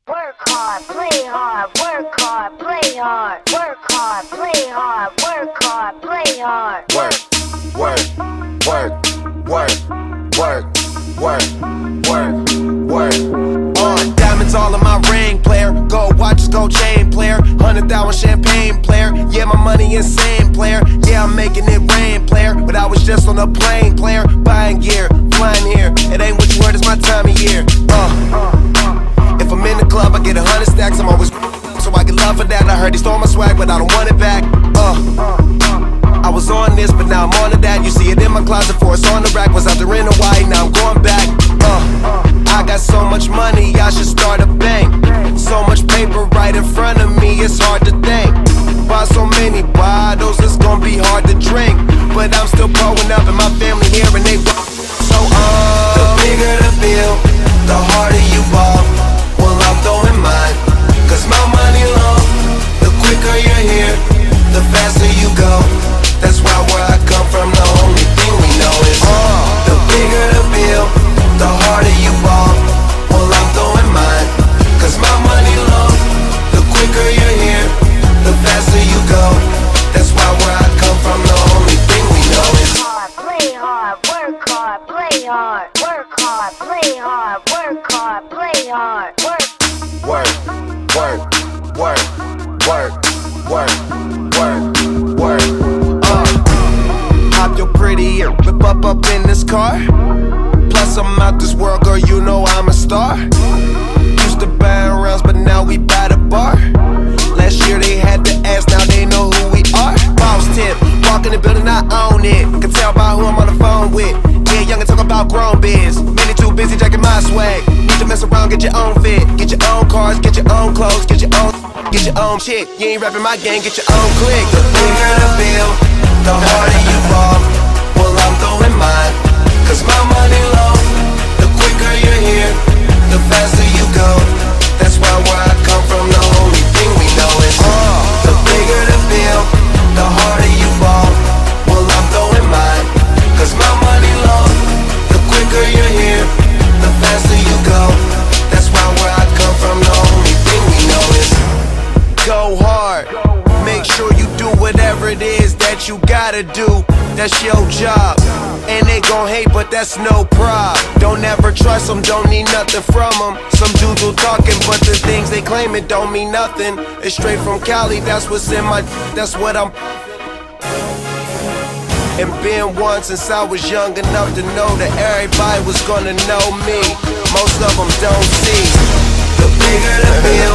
Work hard, play hard, work hard, play hard, work hard, play hard, work hard, play hard. Work, work, work, work, work, work, work. Diamonds all in my ring, player. Gold watches, gold chain, player. 100,000 champagne, player. Yeah, my money insane, player. Yeah, I'm making it rain, player. But I was just on a plane, player. Buying gear, flying here. It ain't what you heard, it's my time of year. If I'm in the club, I get 100 stacks. I'm always so I get love for that. I heard he stole my swag, but I don't want it back. I was on this, but now I'm on to that. You see it in my closet, for it's on the rack. Was out there in Hawaii, now I'm going back. I got so much money, I should start a bank. So much paper right in front of me, it's hard to think. Buy so many bottles, it's gonna be hard to drink. But I'm still growing up, and my family here, and they so the bigger the bill, the harder you ball. Well, I'm throwing mine, cause my money long. The quicker you're here, the faster you go. That's why where I come from, the only thing we know is the bigger the bill, the harder you ball. Well, I'm throwing mine, cause my money long. The quicker you're here, the faster you go. That's why where I come from, the only thing we know is Play hard, work hard, play hard, work hard, play hard, work hard, play hard, work, work, work, work, work, work, work, work. Hop your pretty ear, whip up in this car. Plus I'm out this world, girl, you know I'm a star. Used to buy rounds, but now we buy the bar. Last year they had to ask, now they know who we are. Boss tip, walk in the building, I own it. Can tell by who I'm on the phone with. Yeah, young and talk about grown biz. Many too busy jacking my swag. Need to mess around, get your own fit. Get your own cars, get your own clothes, get your own chick. You ain't rapping my gang, get your own clique. The bigger the bill, the harder you ball. Well, I'm throwing mine, cause my money long. The quicker you're here, the faster you go. That's why where I come from, the only thing we know is the bigger the bill, the harder you ball. Well, I'm throwing mine, cause my money long. The quicker you're here, the faster you go. That's why where I come from, the only thing we know is go hard. Make sure you do whatever it is that you gotta do. That's your job. And they gon' hate, but that's no prob. Don't ever trust them, don't need nothing from them. Some dudes will talking, but the things they claim it don't mean nothing. It's straight from Cali, that's what's in my, that's what I'm. And been one since I was young enough to know that everybody was gonna know me. Most of them don't see. The bigger the bill.